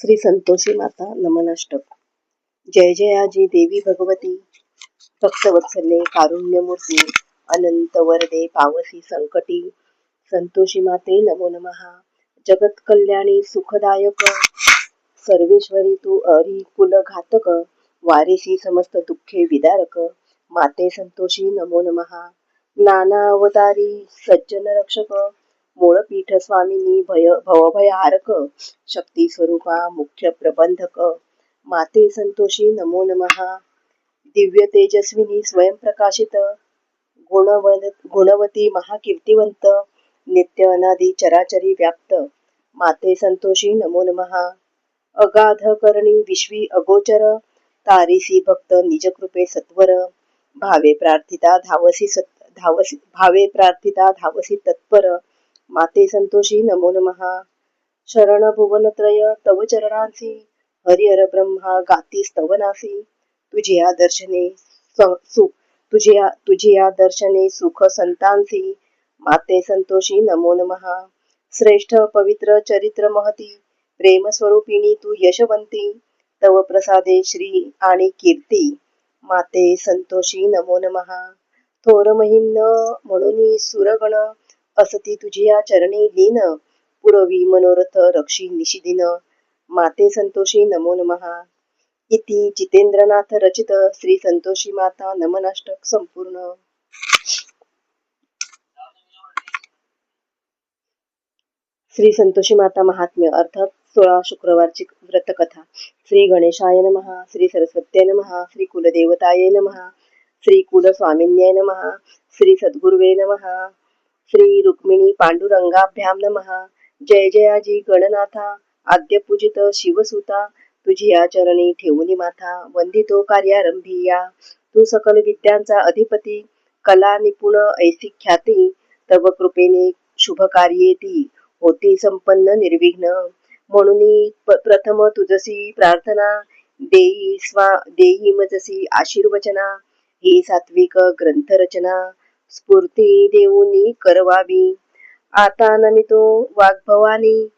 श्री संतोषी माता नमनाष्टक. जय जयाजी देवी भगवती, भक्तवत्सले कारुण्यमूर्ती, अनंत वरदे पावसी संकटी. संतोषी माते नमो नमः. जगत कल्याणी सुखदायक, सर्वेश्वरी तू अरी कुल घातक, वारिसी समस्त दुःखे विदारक. माते संतोषी नमो नमः. नाना अवतारी सज्जन रक्षक, मूळपीठ स्वामिनी भवभयहारक, शक्ती स्वरूपा मुख्य प्रबंधक. माते संतोषी नमो नमः. दिव्य तेजस्विनी स्वयंप्रकाशित, गुणवती महाकीर्तिवंत, नित्य अनादि चराचरी व्याप्त. माते संतोषी नमो नमः. अगाध करणी विश्वी अगोचर, तारिसी भक्त निजकृपे सत्वर. भावे प्रार्थिता धावसी तत्पर. माते संतोषी नमो नमः. शरण भुवनत्रय तव चरणांसी, हरिहर ब्रह्मा गाती स्तवनासी. तुझी या दर्शने सुख संतांसी. माते संतोषी नमो नमः. श्रेष्ठ पवित्र चरित्र महती, प्रेम स्वरूपिणी तू यशवंती. तव प्रसादे श्री आणि कीर्ती. माते संतोषी नमो नमः. थोर महिम्न म्हणून सुरगण, असती तुझिया चरणी लीन. पुरवी मनोरथ रक्षी निशिदिन. माते संतोषी नमो नमः. इति जितेंद्रनाथ रचित श्री संतोषी माता नमनाष्टक संपूर्ण. श्री संतोषी माता महात्म्य अर्थात 16 शुक्रवारची व्रतकथा. श्री गणेशाय नमः. श्री सरस्वत्याय नमः. श्री कुलदेवताय नमः. श्री कुलस्वामिन्याय नमः. श्री सद्गुरुवे नमः. श्री रुक्मिणी पांडुरंगाभ्याम नमः. जय जयाजी गणनाथा, आद्य पूजित शिवसुता. तुझी या चरणी ठेवूनी माथा, वंदितो कार्यारंभी या. तू सकल विद्यांचा अधिपती, कला निपुण ऐसी ख्याती. तव कृपेने शुभ कार्ये ती होती संपन्न निर्विघ्न. म्हणून प्रथम तुझसी प्रार्थना, देई मजसी आशीर्वचना. ही सात्विक ग्रंथ रचना, स्फूर्ती देऊनी करवावी. आता नमितो वाग्भवानी,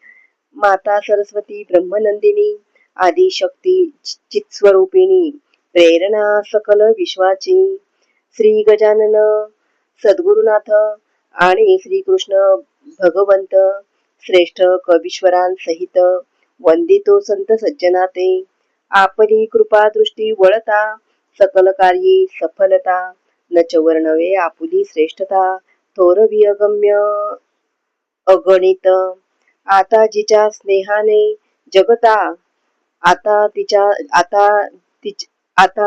माता सरस्वती ब्रह्मनंदिनी. आदिशक्ती चित्स्वरूपिणी, प्रेरणा सकल विश्वाची. श्री गजानन सद्गुरुनाथ आणि श्रीकृष्ण भगवंत, श्रेष्ठ कवीश्वरांसहित. वंदितो संत सज्जनाते, आपली कृपा दृष्टी वळता. सकल कार्ये सफलता, नच वर्णवे आपुली श्रेष्ठता. थोरवी अगम्य अगणित, आता जिच्या स्नेहाने जगता. आता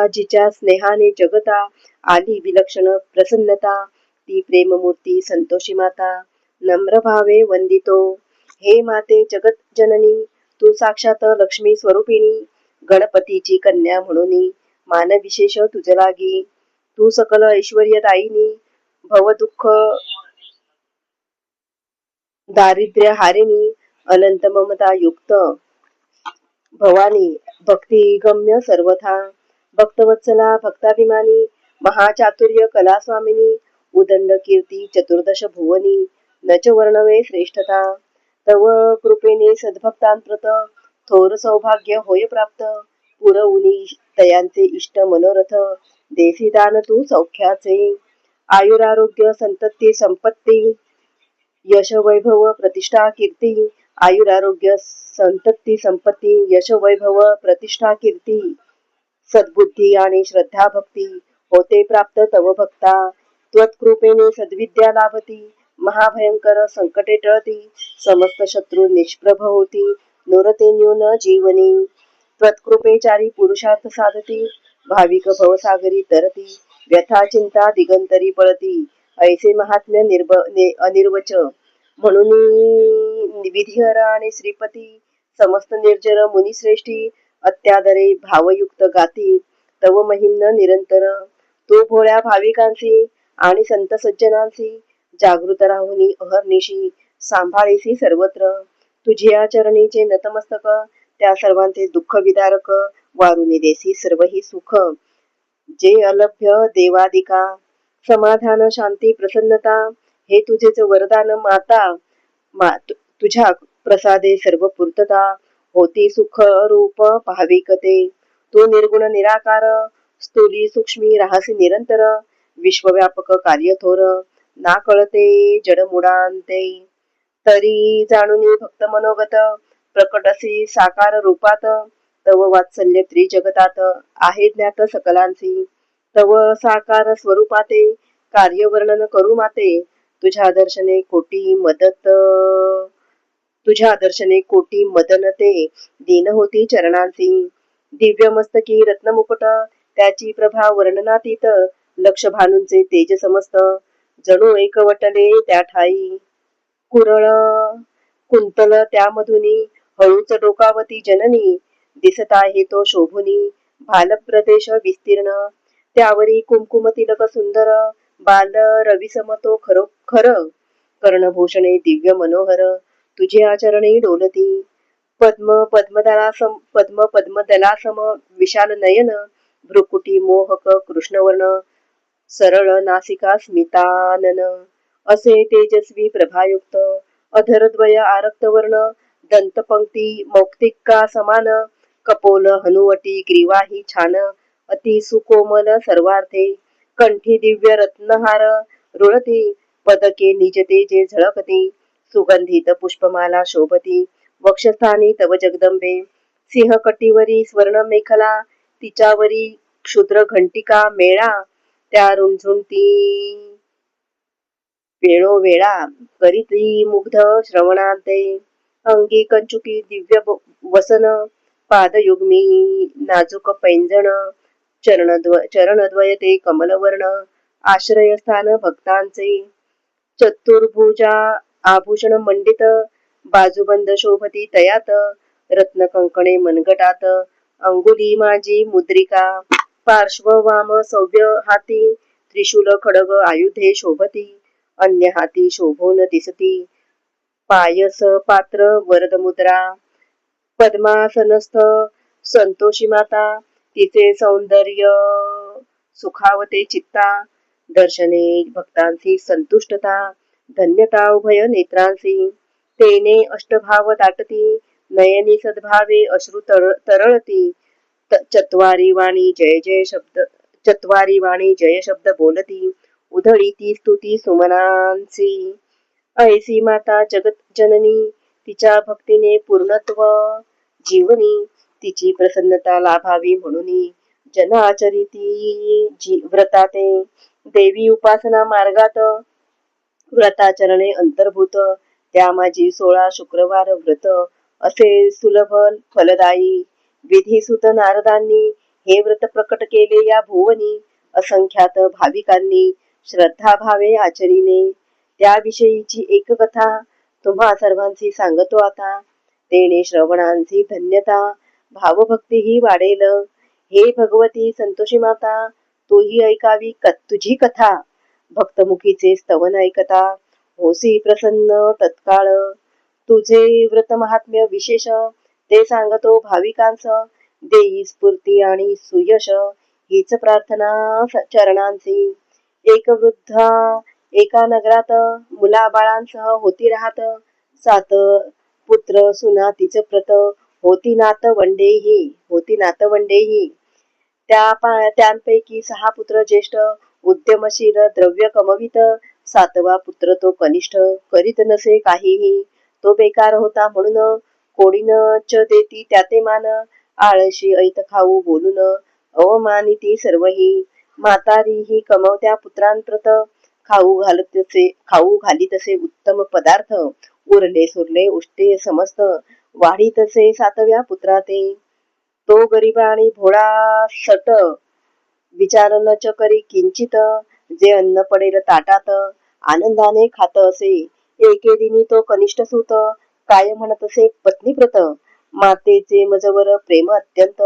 जिच्या स्नेहाने जगता आली विलक्षण प्रसन्नता. ती प्रेममूर्ती संतोषी माता, नम्र भावे वंदितो. हे माते जगत जननी, तू साक्षात लक्ष्मी स्वरूपिणी. गणपतीची कन्या म्हणून मान विशेष तुझ लागी. तू सकल ऐश्वर्यदायिनी, भव दुःख दारिद्र्य हारिणी. अनंत ममता युक्त भवानी, भक्ती गम्य सर्वथा. भक्तवत्सला भक्ताभिमानी, महाचातुर्य कला स्वामिनी. उदंड कीर्ती चतुर्दश भुवनी, नच वर्णवे श्रेष्ठता. तव कृपेने सद्भक्तांप्रत, थोर सौभाग्य होय प्राप्त. पुरवुनी तयांचे इष्ट मनोरथ, देसी दान तू सौख्याचे. आयुरारोग्य संतती संपत्ती, यश वैभव प्रतिष्ठा कीर्ती. आयुरारोग्य संतती संपत्ती, यश वैभव प्रतिष्ठा कीर्ती. सद्बुद्धी आणि श्रद्धा भक्ती, होते प्राप्त तव भक्ता. त्वत्कृपेने सद्विद्या लाभती, महाभयंकर संकटे टळती. समस्त शत्रू निष्प्रभ होती, नुरते न्यून जीवनी. त्वत्कृपेचारी पुरुषार्थ साधती, भाविक भवसागरी तरती. व्यथा चिंता दिगंतरी पळती, ऐसे महात्म्य अनिर्वच. म्हणून विधिहर आणि श्रीपती, समस्त निर्जर मुनिश्रेष्ठी. अत्यादरे भावयुक्त गाती, तव महिम्न निरंतर. तू भोळ्या भाविकांसी आणि संत सज्जनांसी, जागृत राहुनी अहर्निशी. सांभाळीसी सर्वत्र, तुझ्या चरणीचे नतमस्तक. त्या सर्वांचे दुःख विदारक, वारुनी देसी सर्वही सुख. जे अलभ्य देवादिका, समाधान शांती प्रसन्नता. हे तुझेच वरदान माता. तुझ्या प्रसादे सर्व पूर्तता. होती सुख रूप भाविकते. तू निर्गुण निराकार, स्थूली सूक्ष्मी राहसी निरंतर, विश्वव्यापक कार्य थोर, ना कळते जडमुडांते. तरी जाणूनी भक्त मनोगत, प्रकटसी साकार रूपात, तव वात्सल्य त्रिजगतात, आहे ज्ञात सकलांसी. तव साकार स्वरूपाते, कार्य वर्णन करू माते, तुझ्या दर्शने कोटी मदत, तुझ्या दर्शने कोटी मदनते, दीन होती चरणांसी. दिव्य मस्तकी रत्नमुकुट, त्याची प्रभा वर्णनातीत, लक्ष भानूंचे तेज समस्त, जणू एकवटले त्या ठाई. कुरळ कुंतल त्यामधुनी, हळूच डोकावती जननी, दिसत आहे तो शोभुनी, भालप्रदेश विस्तीर्ण, त्यावरी कुमकुम तिलक सुंदर, बाल रविसम तो खरोखर, कर्णभूषणे दिव्य मनोहर, तुझे आचरणे डोलती. पद्म पद्मदलासम विशाल नयन, भ्रुकुटी मोहक कृष्णवर्ण, सरळ नासिका स्मितानन, असे तेजस्वी प्रभायुक्त, अधरद्वय आरक्त वर्ण, दंतपंक्ती मौक्तिका समान, कपोल हनुवटी ग्रीवाही छान, अति सुकोमल सर्वार्थे, कंठी दिव्य रत्नहार रुळती, पदके निजते जे झळकती, सुगंधित पुष्पमाला शोभती, वक्षस्थानी तव जगदंबे, सिंहकटीवरी स्वर्ण मेखला, तिच्यावरी क्षुद्र घंटिका मेळा, त्या रुंझुंती वेळोवेळा, करीती मुग्ध श्रवणांते, अंगी कंचुकी दिव्य वसन, पादयुग्मी नाजूक पैंजण, चरणद्वय ते कमलवर्ण, आश्रयस्थान भक्तांचे, चतुर्भुजा आभूषण मंडित, बाजूबंद शोभती तयात, रत्न कंकणे मनगटात, अंगुली माझी मुद्रिका, पार्श्व वाम सव्य हाती, त्रिशूल खडग आयुधे शोभती, अन्य हाती शोभून दिसती, पायस पात्र वरद मुद्रा, पद्मासनस्थ संतोषी माता, तिचे सौंदर्य सुखावते चित्ता, दर्शने भक्तांची संतुष्टता, धन्यता उभय नेत्रांसी, तेने अष्टभाव दाटती, नयनी सद्भावे अश्रू तरळती, चत्वारी वाणी जय शब्द बोलती, उधळी ती स्तुती सुमनांची, ऐसी माता जगत जननी, तिच्या भक्तीने पूर्णत्व जीवनी, तिची प्रसन्नता लाभावी म्हणून जन आचरिती व्रताते, देवी उपासना मार्गात, व्रताचरणे अंतर्भूत, त्या माझी 16 शुक्रवार व्रत, असे सुलभ फलदायी, विधीसुत नारदांनी हे व्रत प्रकट केले या भुवनी, असंख्यात भाविकांनी श्रद्धाभावे आचरिले, त्याविषयीची एक कथा तुम्हा सर्वांची सांगतो आता, तेने श्रवणांची धन्यता भावभक्तीही वाढेल. हे भगवती संतोषी माता, तूही ऐकावी तुझी कथा, भक्तमुखीचे स्तवन ऐकता होसी प्रसन्न तत्काळ. तुझे व्रत महात्म्य विशेष, ते सांगतो भाविकांस, देई स्फूर्ती आणि सुयश, हीच प्रार्थना चरणांची. एक वृद्धा एका नगरात मुलाबाळांसह होती राहत, 7 पुत्र सुना तिच प्रत, होती नातवंडेही, त्यांपैकी 6 पुत्र ज्येष्ठ, उद्यमशील द्रव्य कमवित, 7वा पुत्र तो कनिष्ठ, करीत नसे काहीही, तो बेकार होता म्हणून कोडीनच देती त्याते मान, आळशी ऐत खाऊ बोलून अवमानिती सर्वही, म्हातारीही कमवत्या पुत्रांप्रत, खाऊ घालीतसे उत्तम पदार्थ, उरले सुरले उष्टे समस्त, वाढीतसे 7व्या पुत्राते, तो गरीब आणि भोळा सट, विचार न करी किंचित, जे अन्न पडेल ताटात आनंदाने खात असे. एके दिनी तो कनिष्ठ सूत काय म्हणत असे पत्नीप्रत, मातेचे मजवर प्रेम अत्यंत,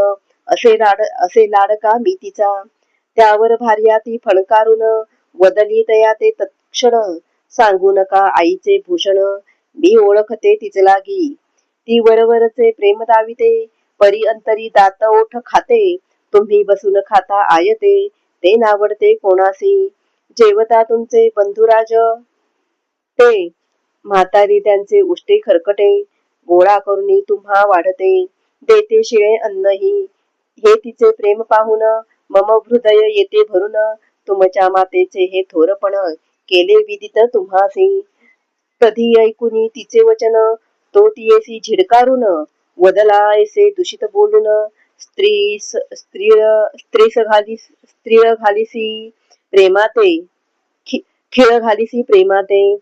असे लाडका मी तिचा, त्यावर भार्या ती फणकारून, वदली तया ते तत्क्षण, सांगू नका आईचे भूषण, मी ओळखते तिच लागी, ती वरवरचे प्रेम दाविते, परी अंतरी दात ओठ खाते, तुम्ही बसून खाता आयते, ते नावडते कोणासी, जेवता तुमचे बंधुराज ते, म्हातारी त्यांचे उष्टे खरकटे, गोळा करून तुम्हा वाढते, देते शिळे अन्नही. हे तिचे प्रेम पाहून मम हृदय येते भरून, तुमच्या मातेचे हे थोरपण केले विदित तुम्हासी. कधी ऐकुनी तिचे वचन, तो तियेसी झिडकारून, वदला ऐसे दूषित बोलून, स्त्रीळ घालिसी प्रेमाते, खिळ घालिसी प्रेमाते,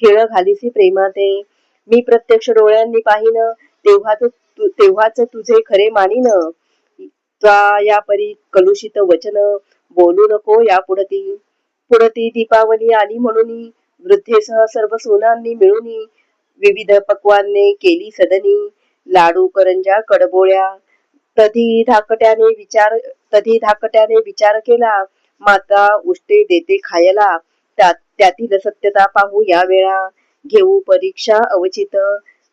खेळ घालिसी प्रेमाते. मी प्रत्यक्ष डोळ्यांनी पाहिन, तेव्हाच तुझे खरे मानिन. त्वा या परी कलुषित वचन बोलू नको या पुढती दीपावली आली म्हणून, वृद्धेसह सर्व सोनांनी मिळून, विविध पक्वाने केली सदनी, लाडू करंजा कडबोळ्या. तधी धाकट्याने विचार केला, माता उष्टे देते खायला, त्यातील सत्यता पाहू या वेळा. घेऊ परीक्षा अवचित,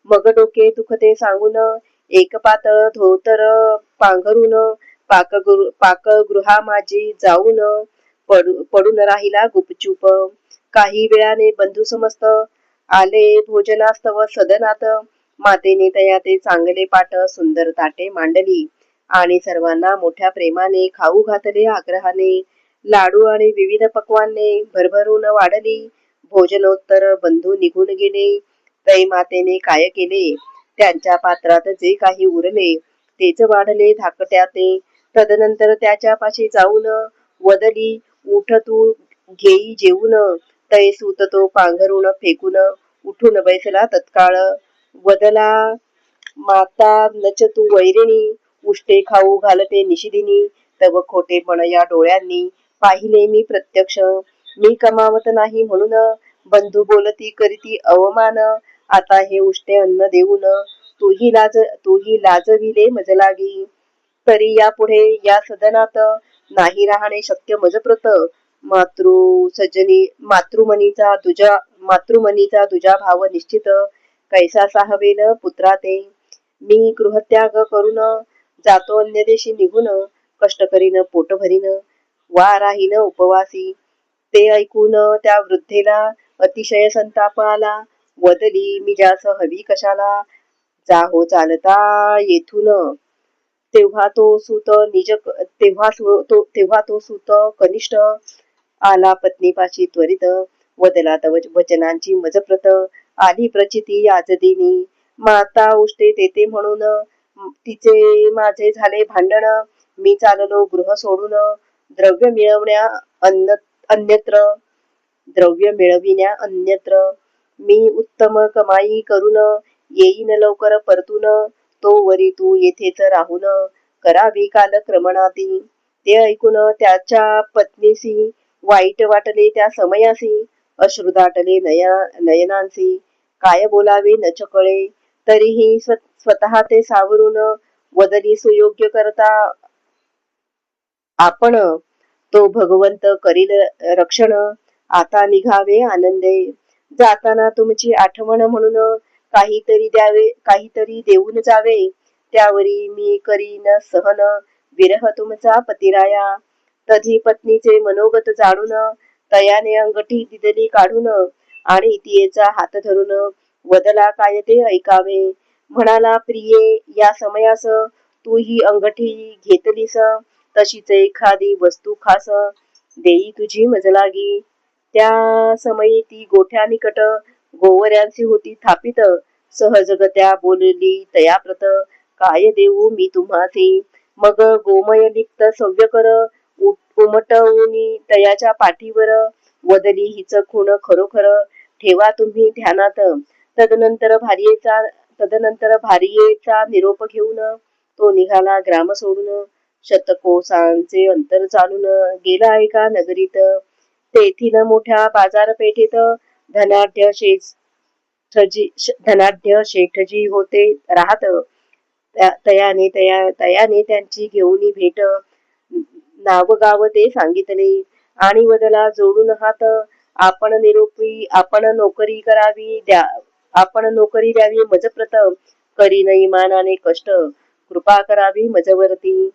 मग डोके दुखते सांगून, एक पातळ धोतर पांघरून, पाकगृहा माझी जाऊन, पडून राहिला गुपचूप. काही वेळाने बंधू समस्त आले भोजनास्तव सदनात. मातेने तया ते चांगले पाट सुंदर ताटे मांडली, आणि सर्वांना मोठ्या प्रेमाने खाऊ घातले आग्रहाने. लाडू आणि विविध पक्वाने भरभरून वाढली. भोजनोत्तर बंधू निघून गेले. तै मातेने काय केले, त्यांच्या पात्रात जे काही उरले तेच वाढले धाकट्याते. तदनंतर त्याच्या जाऊन वदली, उठ तू घेई जेवून. तै सूत तो पांघरून फेकून उठून बैसला तत्काळ. वदला, माता नच तू वैरिणी, उष्टे खाऊ घालते निशिदिनी. तव खोटेपण या डोळ्यांनी पाहिले मी प्रत्यक्ष. मी कमावत नाही म्हणून बंधू बोलती करीती अवमान. आता हे उष्टे अन्न देऊन तूही लाजविले मजलागी. तरी यापुढे या सदनात नाही राहणे शक्य मजप्रत. मातृमनीचा तुझा भाव निश्चित, कैसा साहवेल पुत्राते. मी गृहत्याग करून जातो अन्य देशी निघून, कष्ट करीन पोट भरीन वा राहीन उपवासी. ते ऐकून त्या वृद्धेला अतिशय संताप आला. वदली, मी जास हवी कशाला, जाहो चालता येथून. तेव्हा तो सूत कनिष्ठ आला पत्नीपाशी त्वरित. वदला तव वचनांची मजप्रत, आली प्रचिती आजदिनी. माता उष्टे देते म्हणून तिचे माझे झाले भांडण. मी चाललो गृह सोडून, द्रव्य मिळविण्या अन्यत्र. मी उत्तम कमाई करून येईन लवकर परतून. तो वरी तू येथेच राहून करावी कालक्रमणाती. ते ऐकून त्याच्या पत्नीसी वाईट वाटले त्या समयासी. अश्रू दाटले नयनांसी, काय बोलावे नच कळे. तरीही स्वतः ते सावरून वदली, सुयोग्य करता आपण, तो भगवंत करील रक्षण. आता निघावे आनंदे, जाताना तुमची आठवण म्हणून काहीतरी देऊन जावे. त्यावरी मी करीन सहन विरह तुमचा पतिराया. तधी पत्नीचे मनोगत जाणून तयाने अंगठी दिदली काढून, आणि तियेचा हात धरून वदला काय ते ऐकावे. म्हणाला, प्रिये, या समयास तू ही अंगठी घेतलीस, तशीच एखादी वस्तू खास देई तुझी मजलागी. त्या समयी ती गोठ्या निकट गोवऱ्यांची होती थापित. सहजगत्या बोलली तयाप्रत, काय देऊ मी तुम्हासी. मग गोमय लिप्त सव्यकर उमटवूनी तयाच्या पाठीवर. वदली, हिच खूण खरोखर ठेवा तुम्ही ध्यानात. तदनंतर भार्येचा निरोप घेऊन तो निघाला ग्राम सोडून. शतकोसांचे अंतर चालून गेला एका नगरीत. तेथील मोठ्या बाजारपेठेत धनाढ्य शेठजी होते राहत. तयाने त्यांची घेऊन भेट, नावगाव ते सांगितले, आणि वदला जोडून हात. आपण नोकरी द्यावी मजप्रत, करीन इमानाने कष्ट, कृपा करावी मजवरती.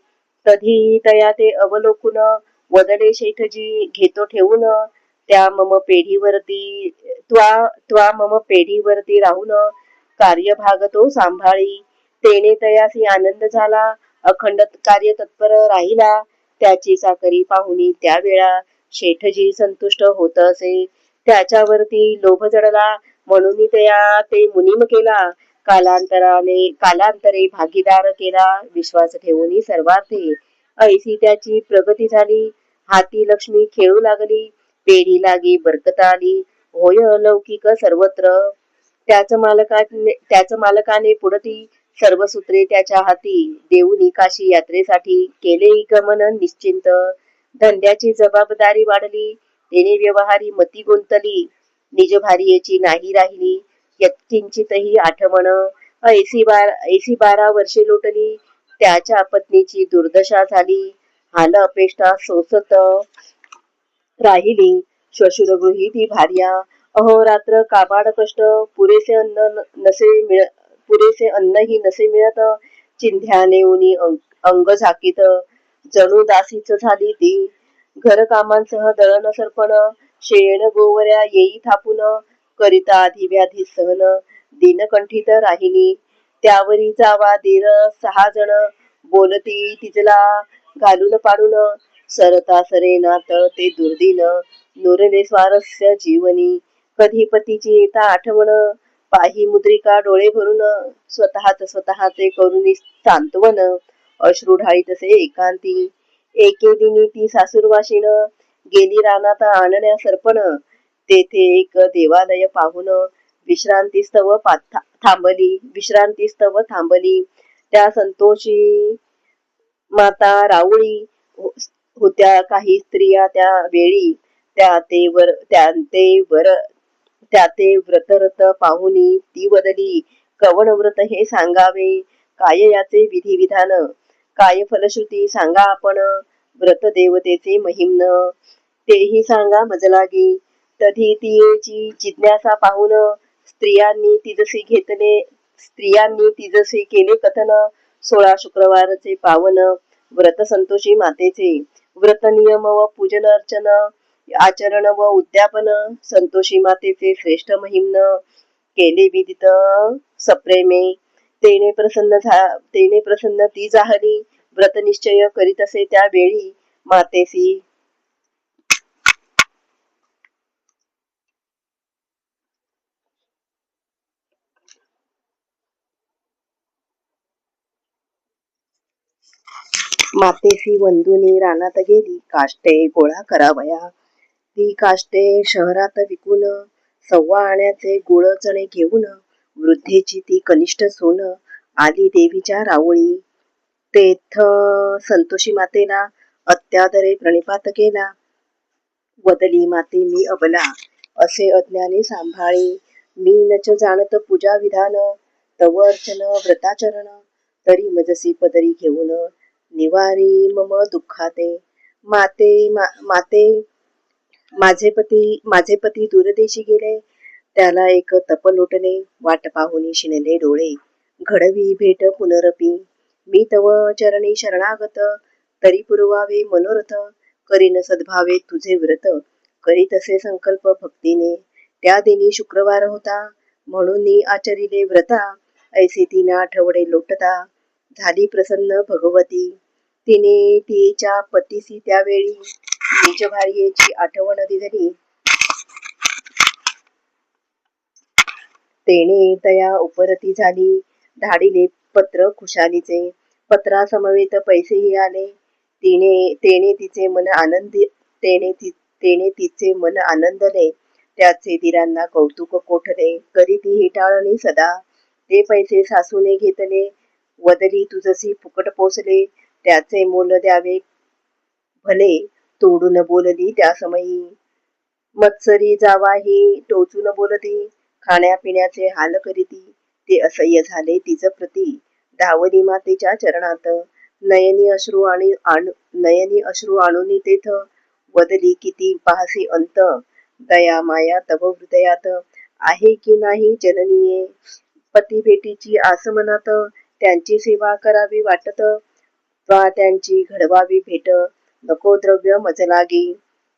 तधी तया ते अवलोकून वदले, शेठजी घेतो ठेवून, त्वा मम पेढीवरती राहून कार्यभाग तो सांभाळी. तेने तयासी आनंद झाला, अखंड कार्य तत्पर राहिला. त्याची चाकरी पाहुनी त्यावेळा शेठजी संतुष्ट होत असे. त्याच्यावरती लोभ जडला, म्हणून त्या ते मुनीम केला. कालांतरे भागीदार केला, विश्वास ठेवून सर्वार्थे. ऐसी त्याची प्रगती झाली, हाती लक्ष्मी खेळू लागली. पेढी लागी बरकत आली, होय लौकिक सर्वत्र. त्याच मालकाने पुढती सर्व सूत्रे त्याच्या हाती. देऊनी काशी यात्रेसाठी केले गमन निश्चिंत. धंद्याची जबाबदारी वाढली, तेने व्यवहारी मती गुंतली. निज भार्येची नाही राहिली यत्किंचितही आठवण. ऐशी 12 वर्षे लोटली, त्याच्या पत्नीची दुर्दशा झाली. हाल अपेष्टा सोसत राहिली. श्वशुरगृही भार्या अहोरात्र काबाड कष्ट, पुरेसे अन्नही नसे मिळत. चिंध्याने उनी अंग झाकीत, जणू दासीच झाली ती. घरकामांसह दळण सरपण, शेण गोवऱ्या येई थापून. करिता आधी व्याधी सहन, दिनकंठीत राहिली. त्यावरी जावा दीर 6 जण, बोलती तिजला घालून पाडून. सरता सरेनात ते दुर्दिन, नुरले स्वारस्य जीवनी. कधी पतीची येता आठवण, पाही मुद्रिका डोळे भरून. स्वतःचे करून सांत्वन, अश्रू ढाळीतसे एकांती. एके दिनी ती सासूरवाशीन, गेली रानात आणण्या सरपण. तेथे एक देवालय पाहून विश्रांतीस्तव थांबली. त्या संतोषी माता राऊळी होत्या काही स्त्रिया त्या वेळी. त्या ते व्रतरत पाहुनी ती वदली. कवण व्रत हे सांगावे, काय याचे विधी विधान. काय फलश्रुती सांगा आपण, व्रत देवतेचे महिम्न. तेही सांगा मजलागी. तधी तियेची जिज्ञासा पाहून, स्त्रियांनी तिजसे केले कथन. 16 शुक्रवारचे पावन, व्रत संतोषी मातेचे. व्रत नियम व पूजन अर्चन, आचरण व उद्यापन. संतोषी मातेचे श्रेष्ठ महिम्न, केले विदित सप्रेमे. तेने प्रसन्न ती जाहली. व्रत निश्चय करीत असे त्या वेळी, मातेसी वंदुनी रानात गेली, काष्टे गोळा करावया. ती काष्टे शहरात विकून, 1.25 आण्याचे गुळ चणे घेऊन. वृद्धेची ती कनिष्ठ सून, आली देवीच्या राऊळी. तेथ संतोषी मातेला अत्यादरे प्रणिपात केला. वदली माते मी अबला, असे अज्ञाने सांभाळी. मी नच जाणत पूजा विधान, तव अर्चन व्रताचरण. तरी मजसी पदरी घेऊन, निवारी मम दुःखाते. माते माझे पती दूरदेशी गेले, त्याला एक तप लोटले. वाट पाहुनी शिनले डोळे, घडवी भेट पुनरपी. मी तव चरणी शरणागत, तरी पुरवावे मनोरथ. करीन सद्भावे तुझे व्रत, करीत असे संकल्प भक्तीने. त्या दिनी शुक्रवार होता, म्हणून आचरिले व्रता. ऐसे 3 आठवडे लोटता, झाली प्रसन्न भगवती. तिने तिच्या पतीसी त्यावेळी निज भार्येची आठवण दिली. तेने तया उपरती झाली, धाडिले पत्र खुशालीचे. पत्रासमवेत पैसेही आले. तेने तिचे मन आनंदले. त्याचे दिरांना कौतुक कोठले, करी ती टाळणी सदा. ते पैसे सासूने घेतले, वदली तुझसी फुकट पोचले. त्याचे मोल द्यावे भले, तोडून बोलली त्या समयी. मत्सरी जावाही टोचून बोलती, खाण्यापिण्याचे हाल करीती. ते असह्य झाले तिज प्रती, धावली मातेच्या चरणात. नयनी अश्रू आणून तेथ, वदली किती पाहसी अंत. दया माया तव हृदयात, आहे की नाही जननीये. पती भेटीची आस मनात, त्यांची सेवा करावी वाटत. वा त्यांची घडवावी भेट, नको द्रव्य मजलागी.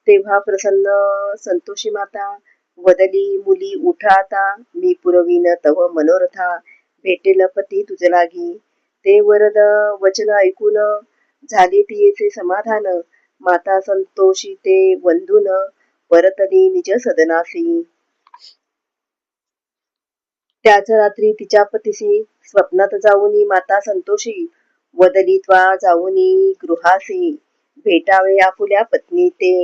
तेव्हा प्रसन्न संतोषी माता वदली मुली उठा आता, मी पुरवीन तव मनोरथा, भेटेल पती तुझ लागी. ते वरद वचन ऐकून झाले तियेचे समाधान, माता संतोषी ते वंदून परतली निज सदनासी. त्याच रात्री तिच्या पतीसी स्वप्नात जाऊनी माता संतोषी, वदली त्वा जाऊनी गृहासी, भेटावे आपुल्या पत्नी ते.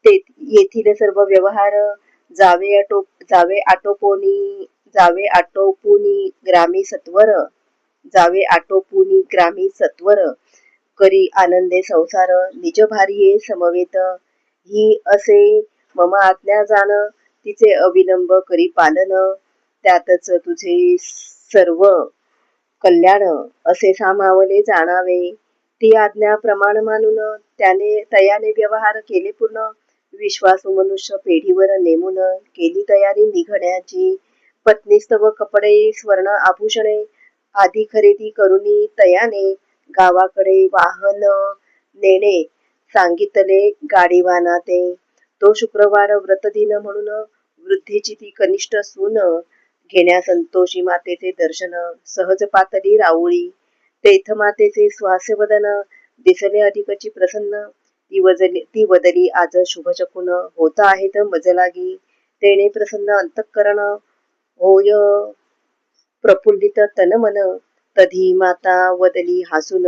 येथील सर्व व्यवहार जावे आटोपुनी ग्रामी सत्वर, करी आनंदे संसार, निज भारिये समवेत. ही असे मम आज्ञा जाण, तिचे अविलंब करी पालन, त्यातच तुझे सर्व कल्याण, असे सामावले जाणावे. ती आज्ञा प्रमाण मानून तयाने व्यवहार केले पूर्ण, विश्वासू मनुष्य पेढीवर नेमून केली तयारी निघण्याची. पत्नीस्तव कपडे स्वर्ण आभूषणे आदी खरेदी करुनी तयाने गावाकडे वाहन नेणे सांगितले गाडीवाना ते. तो शुक्रवार व्रतदिन म्हणून वृद्धीची ती कनिष्ठ सून घेण्या संतोषी मातेचे दर्शन सहज पातली राऊळी. तेथ मातेचे स्वास्यवदन दिसले अधिकची प्रसन्न, ती वदली आज शुभ शकून होत आहेत मजलागी. तेने प्रसन्न अंतःकरण होय प्रफुल्लित तन मन, तधी माता वदली हासून,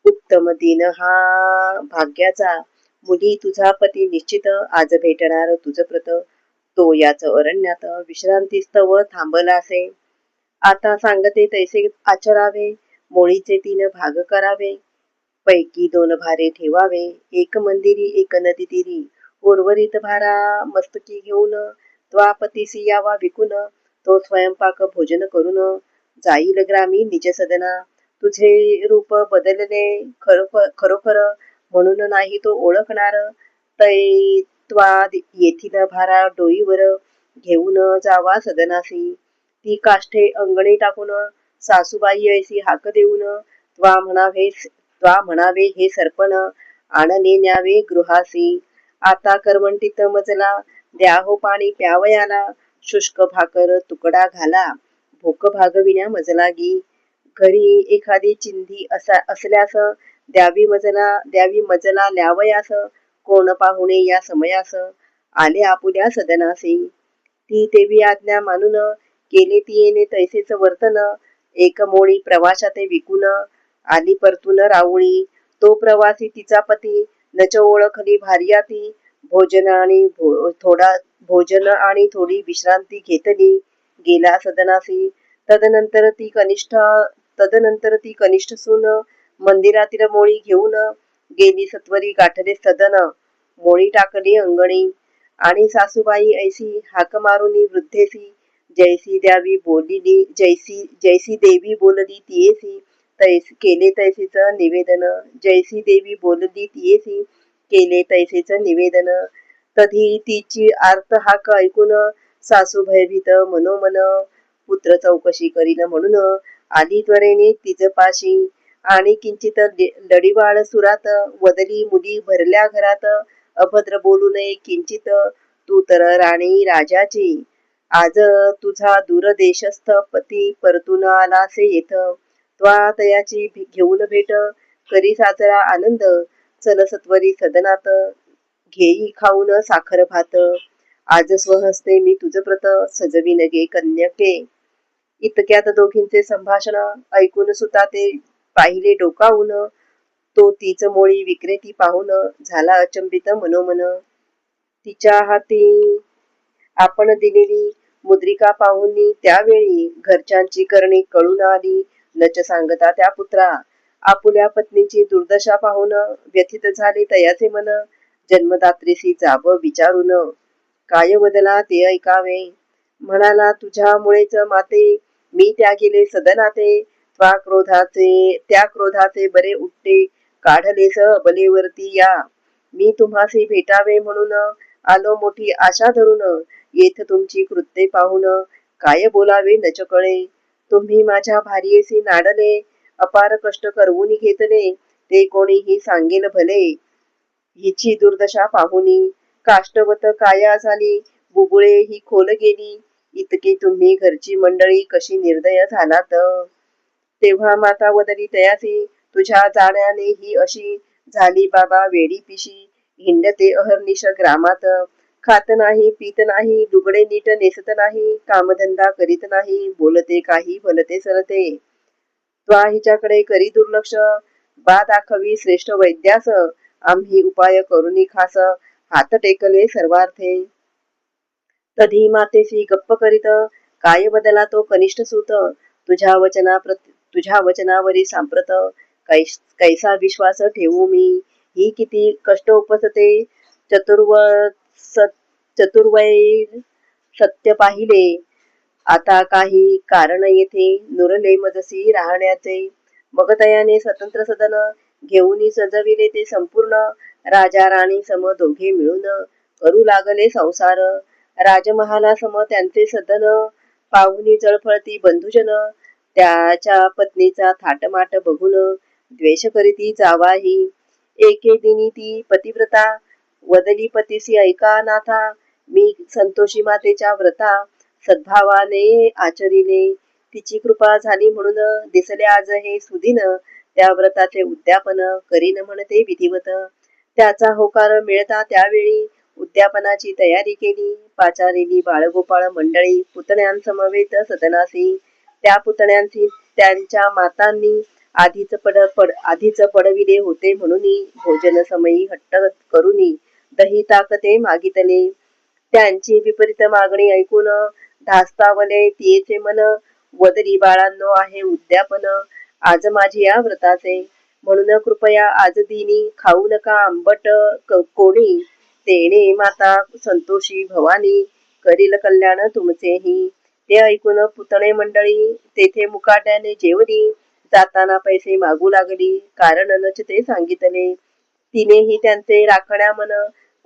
उत्तम दिन हा भाग्याचा, मुली तुझा पती निश्चित आज भेटणार तुझ प्रत. तो याच अरण्यात विश्रांतीस्तव थांबलासे. आता सांगते तैसे आचरावे, मोळीचे 3 भाग करावे, पैकी 2 भारे ठेवावे, एक मंदिरी एक नदी तीरी. उर्वरित भारा मस्तकी घेऊन त्वापतीसी यावा विकून, तो स्वयंपाक भोजन करून जाईल ग्रामी निज सदना. तुझे रूप बदलले खरोखर, म्हणून नाही तो ओळखणार. त्वा येथील भारा डोईवर घेऊन जावा सदनासी. ती काष्ठे अंगणी टाकून सासूबाई ऐसी हाक देऊन, त्वा म्हणावे हे सरपण, आणले न्यावे गृहासी. आता करवंटीत मजला, द्या हो पाणी प्यावयाला, शुष्क भाकर तुकडा घाला, भूक भागविण्या मजलागी. घरी एखादी चिंधी असल्यास द्यावी मजला ल्यावयास, कोण पाहुणे या समयास आले आपुल्या सदनासी. ती तेवी आज्ञा मानून केले तियेने तैसेच वर्तन, एक मोळी प्रवाशाते विकून आली परतून राऊळी. तो प्रवासी तिचा पती नच ओळखली भार्या ती, भोजन आणि थोडी विश्रांती घेतली गेला सदनासी. तदनंतर ती कनिष्ठ सून मंदिरातील मोळी घेऊन गेली सत्वरी गाठले सदन. मोळी टाकली अंगणी, आणि सासूबाई ऐसी हाक मारुनी वृद्धेसी, जैसी देवी बोलली तियेसी, केले तैसेच निवेदन. जैसी देवी बोलली तियेसी केले तैसेच निवेदन. तधी तिची आर्त हाक ऐकून सासू भयभीत मनोमन, पुत्र चौकशी करीन म्हणून आली त्वरेने तिजपाशी. आणि किंचित लढीवाळ सुरात वदली मुली भरल्या घरात, अभद्र बोलू नये किंचित, तू तर राणी राजाची. आज तुझा दूरदेशस्थ पती परतून आलासे येथ, त्वा तयाची घेऊन भेट करी साजरा आनंद. चल सत्वरी सदनात, घेई खाऊन साखर भात, आज स्वहस्ते मी तुझ प्रत सजविन गे कन्यके. इतक्यात दोघींचे संभाषण ऐकून सुता ते पाहिले डोकावून, तो तीच मोळी विक्रेती पाहून झाला अचंबित मनोमन. तिच्या हाती आपण दिलेली मुद्रिका पाहुनी त्यावेळी घरच्यांची करणी कळून आली. नच सांगता त्या पुत्रा, आपुल्या पत्नीची दुर्दशा पाहून व्यथित झाले तयाचे मन. जन्मदात्रीसी जाव विचारून, काय वदला ते ऐकावे. म्हणाला, तुझ्यामुळेच माते मी त्यागिले सदनाते, त्या क्रोधाचे बरे उट्टे काढलेस अबलेवरती या. मी तुम्हासी भेटावे म्हणून आलो मोठी आशा धरून, येथ तुमची कृत्ये पाहून काय बोलावे नच कळे. तुम्ही माझ्या भार्येसी नाडले, अपार कष्ट करवून घेतले, ते कोणीही सांगेल भले. हिची दुर्दशा पाहुनी काष्टवत काया झाली, बुबुळे ही खोल गेली, इतकी तुम्ही घरची मंडळी कशी निर्दय झालात. तेव्हा माता वदली तयासी, तुझ्या जाण्याने ही अशी झाली बाबा वेडी पिशी, हिंडते अहर्निश ग्रामात, खात नाही पीत नाही, लुगडे नीट नेसत नाही, कामधंदा करीत नाही, बोलते काही भलते सरते. त्वा हिच्याकडे करी दुर्लक्ष, बा दाखवी श्रेष्ठ वैद्यास, आम्ही उपाय करुनी खास, हात टेकले सर्वार्थे. तधी मातेसी गप्प करीत, काय बदला तो कनिष्ठ सूत, तुझ्या वचनावरी सांप्रत, कैसा विश्वास ठेवू मी, ही किती कष्ट उपसते, चतुर्वैर सत्य पाहिले, आता काही कारण येथे, नुरले मजसी राहण्याचे. मग तयाने स्वतंत्र सदन घेऊन सजविले ते संपूर्ण, राजा राणी सम दोघे मिळून करू लागले संसार. राजमहाला सम त्यांचे सदन, पाहुनी जळफळती बंधुजन, त्याच्या पत्नीचा थाटमाट बघून द्वेष करीती जावाही. एके दिनी ती पतिव्रता वदली पतीसी, ऐका नाथा, मी संतोषी मातेच्या व्रता सद्भावाने आचरिले, तिची कृपा झाली म्हणून दिसले आज हे सुदिन, त्या व्रताचे उद्यापन करीन म्हणते विधिवत. त्याचा होकार मिळता त्यावेळी उद्यापनाची तयारी केली, पाचारेली बाळगोपाळ मंडळी पुतण्यांसमवेत सदनासी. त्या पुतण्यांची त्यांच्या मातांनी आधीच पडविले होते म्हणून भोजन समयी हट्ट करुनी दही ताकते मागितले. त्यांची विपरीत मागणी ऐकून धास्तावले तियेचे मन, वदरी बाळांनो आहे उद्यापन आज माझी या व्रताचे, म्हणून कृपया आज दिनी खाऊ नका आंबट कोणी, तेने माता संतोषी भवानी करील कल्याण तुमचेही. ते ऐकून पुतणे मंडळी तेथे मुकाट्याने जेवली, जाताना पैसे मागू लागली, कारण नच ते सांगितले. तिनेही त्यांचे राखण्या मन,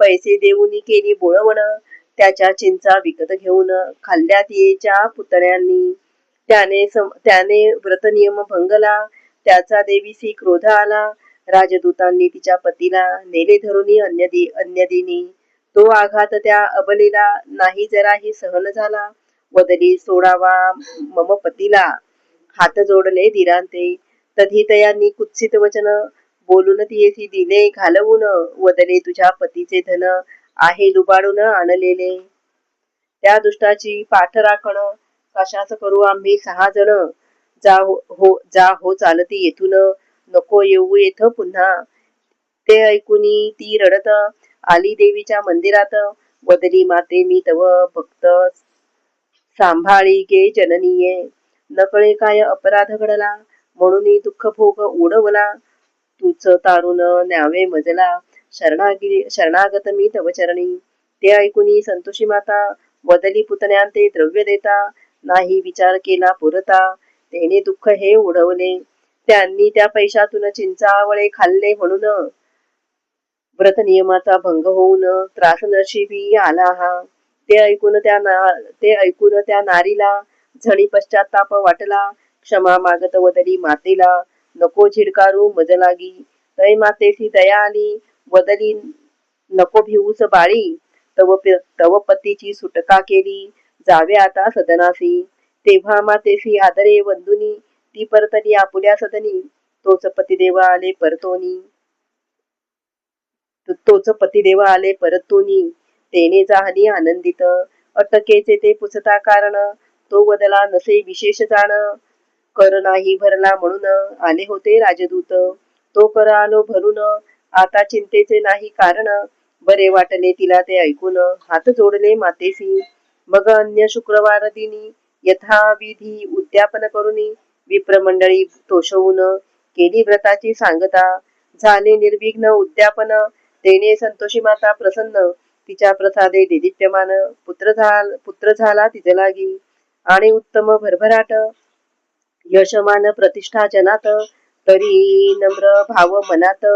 पैसे देऊन केली बोळवण, त्याच्या चिंचा विकत घेऊन खाल्ल्या तियेच्या पुतण्यांनी. त्याने व्रतनियम भंगला, त्याचा देवीसी क्रोध आला, राजदूतांनी तिच्या पतीला नेले धरुनी अन्यदिनी. तो आघात त्या अबलेला नाही जराही सहन झाला, वदली सोडावा मम पतीला, हात जोडले धीरांते. तधी तयांनी कुत्सित वचन बोलून तियेसी दिले घालवून, वदले तुझ्या पतीचे धन आहे लुबाडून आणलेले, त्या दुष्टाची पाठ राखण कशाच करू आम्ही 6 जण, जा हो चालती येथून, नको येऊ येथ पुन्हा. ते ऐकूनी ती रडत आली देवीच्या मंदिरात, वदली माते मी तव भक्त सांभाळी गे जननीये, नकळे काय अपराध घडला, म्हणून दुःख भोग उडवला, तूच तारून न्यावे मजला, शरणागत मी तव चरणी. ते ऐकूनी संतोषी माता वदली पुतण्यांते द्रव्य देता, नाही विचार केला पुरता, तेने दुःख हे उडवले. त्यांनी त्या पैशातून चिंचावळे खाल्ले म्हणून व्रत नियमाचा भंग होऊन त्रास नशिबी आला हा. ते ऐकून त्या नारीला झणी पश्चाताप वाटला, क्षमा मागत वदली मातेला, नको झिडकारू मज लागी. तै मातेसी दया आली, वदली नको भिवूस बाळी, तव पतीची सुटका केली, जावे आता सदनासी. तेव्हा मातेसी आदरे वंदुनी ती परतली आपुल्या सदनी, तोच पतिदेव आले परतूनी, तेने जाहली आनंदित. अटकेचे ते पुसता कारण, तो वदला नसे विशेष जाण, कर नाही भरला म्हणून आले होते राजदूत, तो कर आलो भरून, आता चिंतेचे नाही कारण. बरे वाटले तिला ते ऐकून, हात जोडले मातेसी. मग अन्य शुक्रवार दिनी यथाविधी उद्यापन करुनी विप्रमंडळी तोषवून केली व्रताची सांगता. झाले निर्विघ्न उद्यापन, तेने संतोषी माता प्रसन्न, तिच्या प्रसादे देदीप्यमान पुत्र झाला तिजलागी, आणि उत्तम भरभराट यशमान प्रतिष्ठा जनात. तरी नम्र भाव मनात,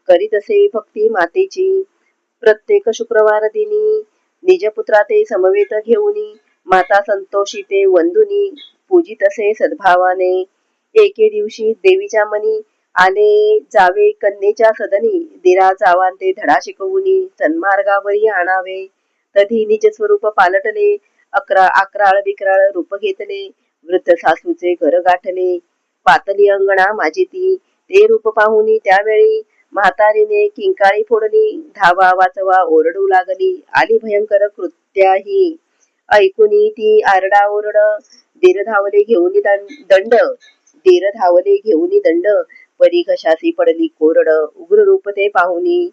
करीतसे भक्ती मातेची. प्रत्येक शुक्रवार दिनी निजपुत्रा ते समवेत घेऊनी, माता संतोषी ते वंदुनी पूजितसे सद्भावाने. एके दिवशी देवीच्या मनी आले जावे कन्येच्या सदनी, दिरा जावांते धडा शिकवूनी सन्मार्गावरी आणावे, तधी निज स्वरूप पालटले, अकराळ विक्राळ रूप घेतले, वृद्ध सासूचे घर गाठले, पातली अंगणा माझी ती, ते रूप पाहुनी त्यावेळी म्हातारीने किंकाळी फोडली, धावा वाचवा ओरडू लागली, आली भयंकर कृत्याही, ऐकुनी ती आरडा ओरड, धीर धावले घेऊनी दंड, धीर धावले घेऊनी दंड, परी कशासी पडली कोरड, उग्र रूप ते पाहुनी,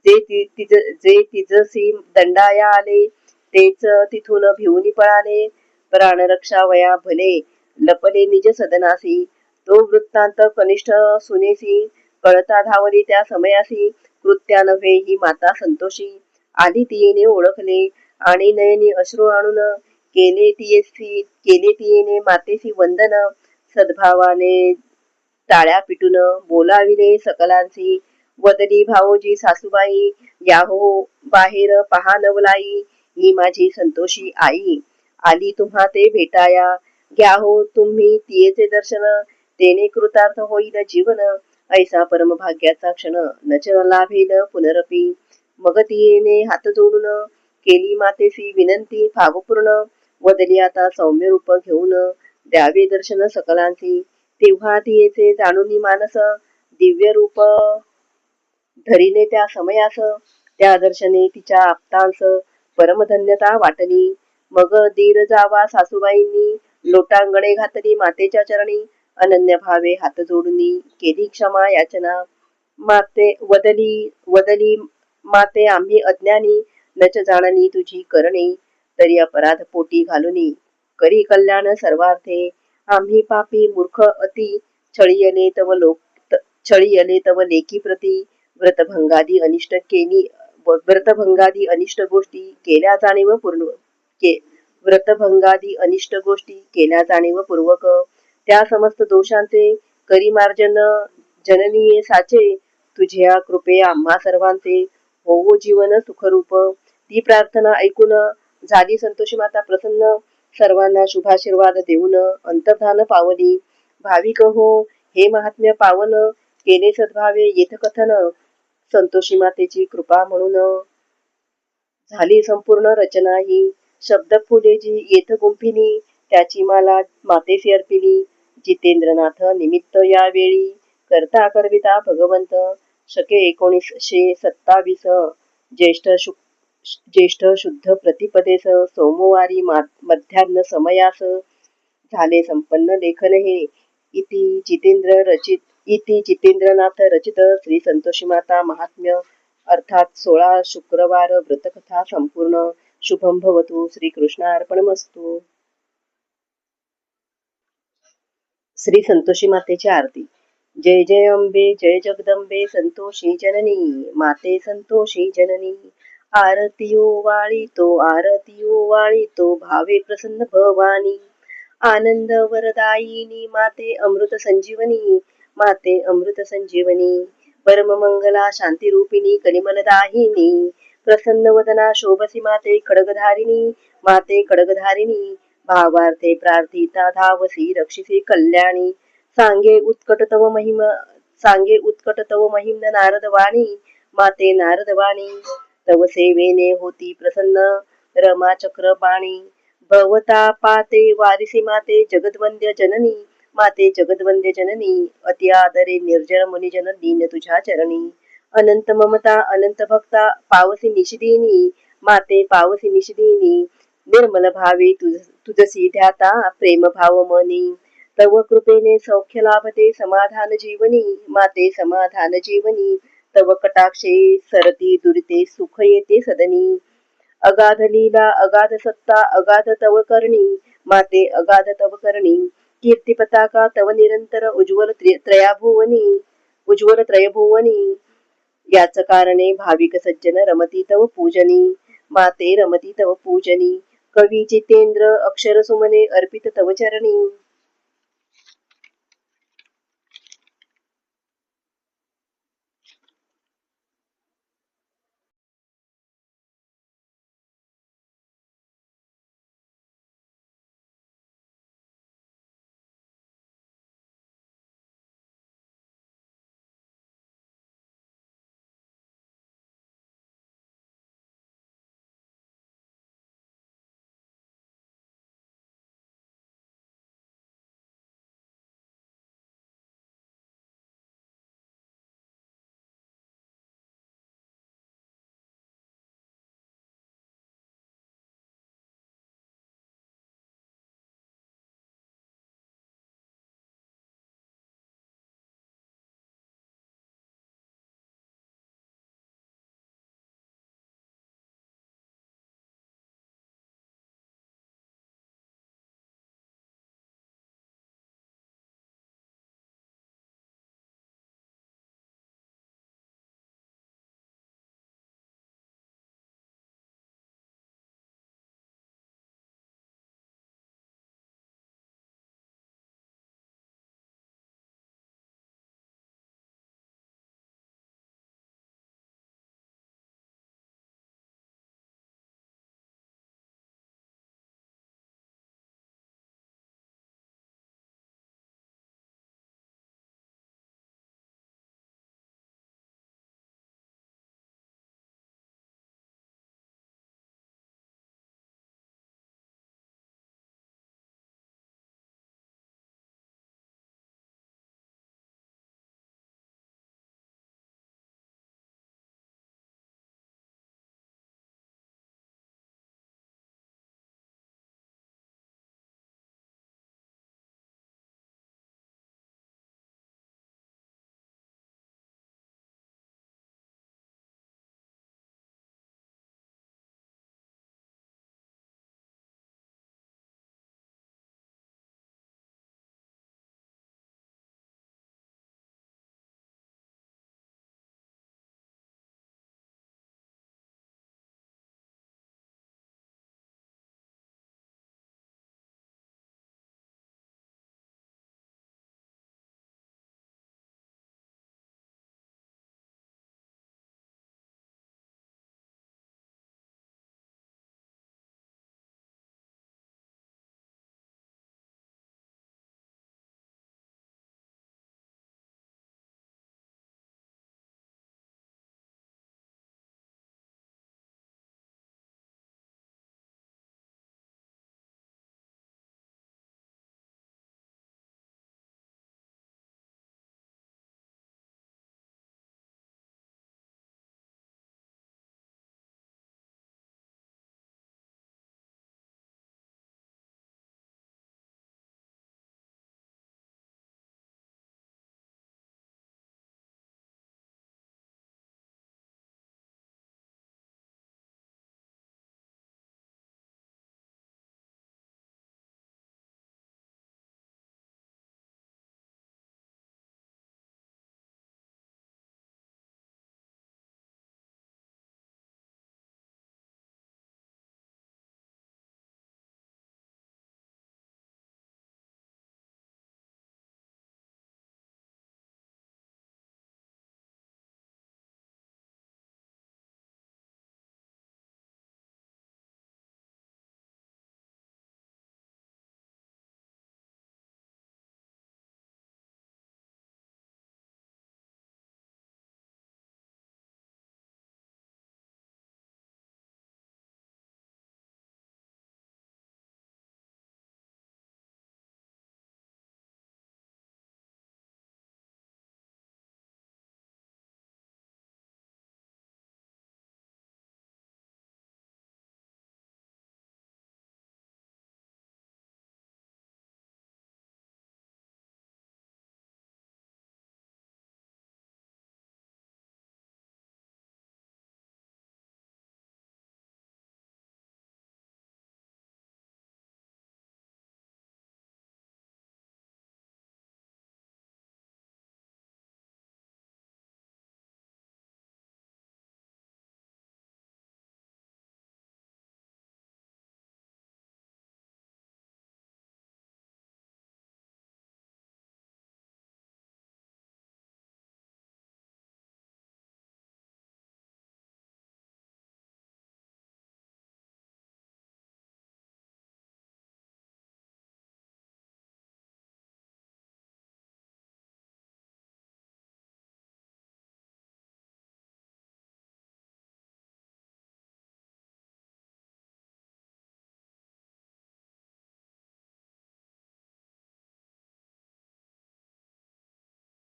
जे तिजसी दंडाया आले, तेच तिथून भिवून पळाले, प्राणरक्षा वया भले, लपले निज सदनासी, तो वृत्तांत कनिष्ठ सुनेसी, कळता धावली त्या समयासी, कृत्या नव्हे ही माता संतोषी, आली तियेने ओळखले, आणि नयनी अश्रू आणून, केले तियेने मातेसी वंदन, सद्भावाने टाळ्या पिटून, बोलाविले सकलांसी, वदली भावोजी सासूबाई, याहो बाहेर पहा नवलाई, ही माझी संतोषी आई, आली तुम्हा ते भेटाया, घ्या हो तुम्ही तियेचे दर्शन, तेने कृतार्थ होईल जीवन, ऐसा परमभाग्याचा क्षण, नचर लाभेल पुनरपी, मग तियेने हात जोडून, केली मातेसी विनंती भावपूर्ण, वदली आता सौम्य रूप घेऊन, द्यावे दर्शन सकलांसी, तेव्हा तियेचे जाणूनी मानस, दिव्य रूप धरिले त्या समयास, त्या दर्शने तिच्या आप्तांस परमधन्यता वाटली, मग दीर जावा सासूबाईंनी, लोटांगणे घातली मातेच्या चरणी, अनन्य भावे हात जोडूनी, केली क्षमा याचना, वदली माते आम्ही अज्ञानी, नच जाणनी तुझी करणे, तरी अपराध पोटी घालुनी, करी कल्याण सर्वार्थे, आम्ही पापी मूर्ख अति, छळीयले तव लेकी प्रती, व्रतभंगादी अनिष्ट गोष्टी केल्या जाणीव पूर्वक, त्या समस्त दोषांचे करी मार्जन, जननीये साचे, तुझ्या कृपे आम्हा सर्वांचे होवो जीवन सुखरूप, ती प्रार्थना ऐकून झाली संतोषी माता प्रसन्न, सर्वांना शुभाशीर्वाद देऊन अंतर्धान पावली, भाविक हो हे महात्म्य पावन, केले सद्भावे येथ कथन, संतोषी मातेची कृपा म्हणून झाली संपूर्ण रचना ही, शब्द फुले जी येथ गुंफिनी, त्याची माला मातेसी अर्पिली, जितेंद्रनाथ निमित्त यावेळी, करता करविता भगवंत, शके 1927, ज्येष्ठ शुद्ध प्रतिपदेस, सोमवारी मध्यान्ह समयास, झाले संपन्न लेखन हे, इति जितेंद्रनाथ रचित श्री संतोषी माता महात्म्य, अर्थात 16 शुक्रवार व्रतकथा संपूर्ण. शुभम भवतु. श्रीकृष्णार्पणमस्तु. श्री संतोषी मातेची आरती. जय जय अंबे, जय जगदंबे, संतोषी जननी, माते संतोषी जननी, आरतीयो वाळी तो भावे प्रसन्न भवानी, आनंद वरदायिनी, माते अमृत संजीवनी, माते अमृत संजीवनी, परम मंगला शांती रूपिणी, कलिमलदाहिनी, प्रसन्न वदना शोभसी, माते खड्गधारिणी, माते खड्गधारिणी, भावार्थे प्रार्थिता धावसी, रक्षिसी कल्याणी, सांगे उत्कट तव महिम नारदवाणी, माते नारदवाणी, तव सेवेने होती प्रसन्न, रमा चक्रपाणी, भवता पाते वारिसी, माते जगद्वंद्य जननी, माते जगद्वंद्य जननी, अति आदरे निर्जन मुनिजन दीन तुझ्या चरणी, अनंत ममता अनंत भक्ता, पावसी निशिदिनी, माते पावसी निशिदिनी, निर्मल भावे तुझसी ध्याता, प्रेम भाव मनी, तव कृपेने सौख्य लाभते समाधान जीवनी, माते समाधान जीवनी, तव कटाक्षे सरती दुरिते सुख येते सदनी, अगाध लीला अगाध सत्ता अगाध तव करणी, माते अगाध तव करणी, कीर्ती पताका तव निरंतर उज्ज्वल त्रयभुवनी, याच कारणे भाविक सज्जन रमती तव पूजनी, माते रमती तव पूजनी, कवी जितेंद्र अक्षर सुमने अर्पित तव चरणी.